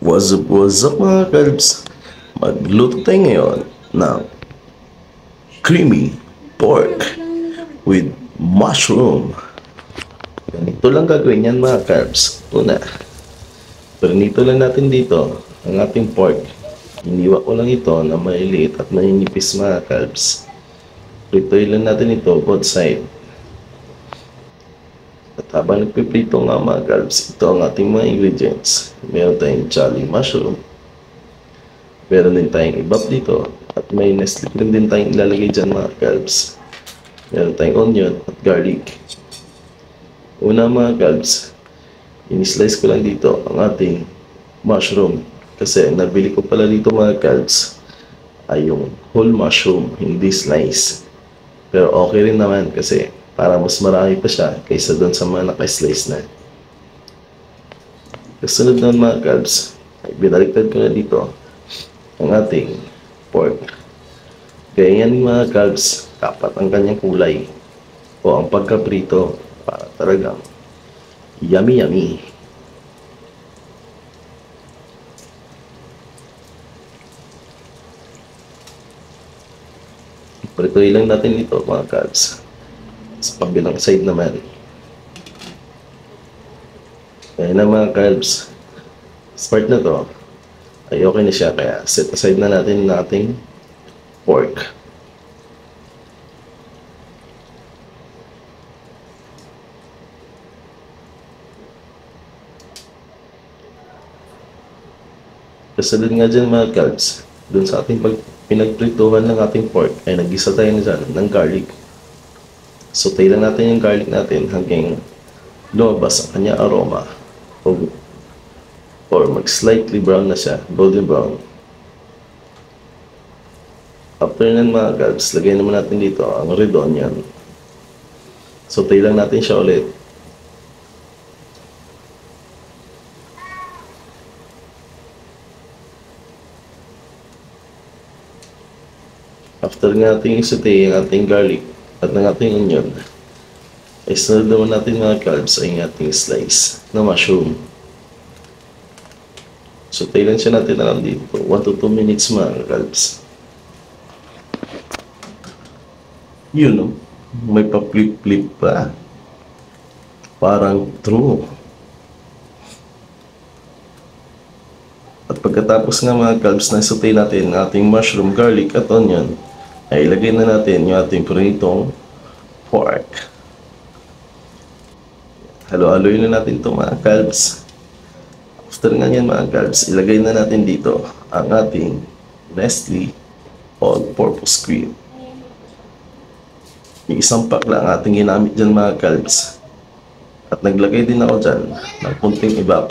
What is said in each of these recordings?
What's up mga kalbs? Magluto tayo ngayon ng creamy pork with mushroom. Ganito lang gagawin yan mga kalbs. Una, pernito lang natin dito ang ating pork. Iniwa ko lang ito na maliliit at maninipis mga kalbs. Pritoy lang natin ito both side. At habang nagpiprito nga mga kalbs, ito ang ating mga ingredients. Meron tayong jolly mushroom. Meron din tayong ibap dito. At may Nestle cream din tayong ilalagay dyan mga kalbs. Meron tayong onion at garlic. Una mga kalbs, in-slice ko lang dito ang ating mushroom. Kasi nabili ko pala dito mga kalbs ay yung whole mushroom, hindi slice. Pero okay rin naman kasi para mas marami pa siya kaysa doon sa mga naka-slice na. Kasunod naman mga kalbs, ay binaliktad ko na dito ang ating pork. Kaya yan mga kalbs, dapat ang kanyang kulay o ang pagkaprito para talagang yummy yummy. Prituin lang natin ito mga kalbs. Sa pabilang side naman. Kaya na mga kalbs, part na to ay okay na siya, kaya set aside na natin ng ating pork. Kasunod nga dyan mga kalbs, dun sa ating pinagprituhan ng ating pork ay nag-isa tayo na dyan ng garlic. Sautay lang natin yung garlic natin hanggang lumabas ang kanya aroma or mag-slightly brown na siya, golden brown. After nan mga kalbs, lagay naman natin dito ang red onion. Sautay lang natin siya ulit. After nga natin i-sautay ang ating garlic at ng ating onion, ay sunod naman natin mga kalbs ay ating slice na mushroom. Sautay lang siya natin alam dito 1 to 2 minutes mga kalbs. Yun know, may pa-flip-flip pa. Parang true. At pagkatapos nga mga kalbs na sautay natin ang ating mushroom, garlic at onion, ay ilagay na natin yung ating prinitong pork. Halo-haloyin na natin ito mga kalbs. After nga yan mga kalbs, ilagay na natin dito ang ating Nestle all-purpose cream. Yung isang pack lang ating ginamit dyan mga kalbs. At naglagay din ako dyan ng kunting ibap.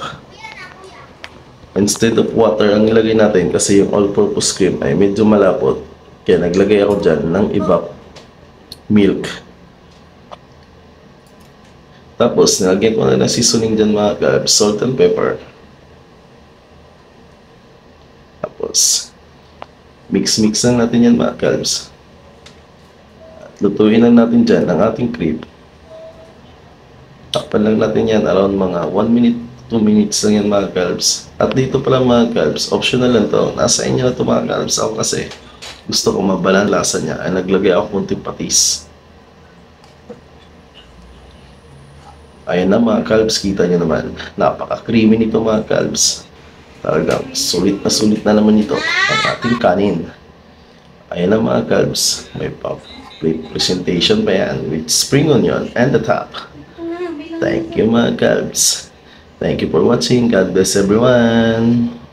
Instead of water ang ilagay natin kasi yung all-purpose cream ay medyo malapot. Kaya naglagay ako dyan ng ibap milk. Tapos nilagyan ko na ng seasoning dyan mga kalbs, salt and pepper. Tapos mix lang natin yan mga kalbs. At lutuin lang natin dyan ang ating cream. Takpan lang natin yan around mga 1 minute 2 minutes lang yan mga kalbs. At dito pala mga kalbs, optional lang to. Nasa inyo na to mga kalbs. Ako kasi gusto ko mabalan lasa niya ay naglagay ako kunting patis. Ayan na mga kalbs, kita nyo naman. Napaka-creamy nito mga kalbs. Talagang sulit na naman ito ang ating kanin. Ayan na mga kalbs, may plate presentation pa yan with spring onion and the top. Thank you mga kalbs. Thank you for watching. God bless everyone.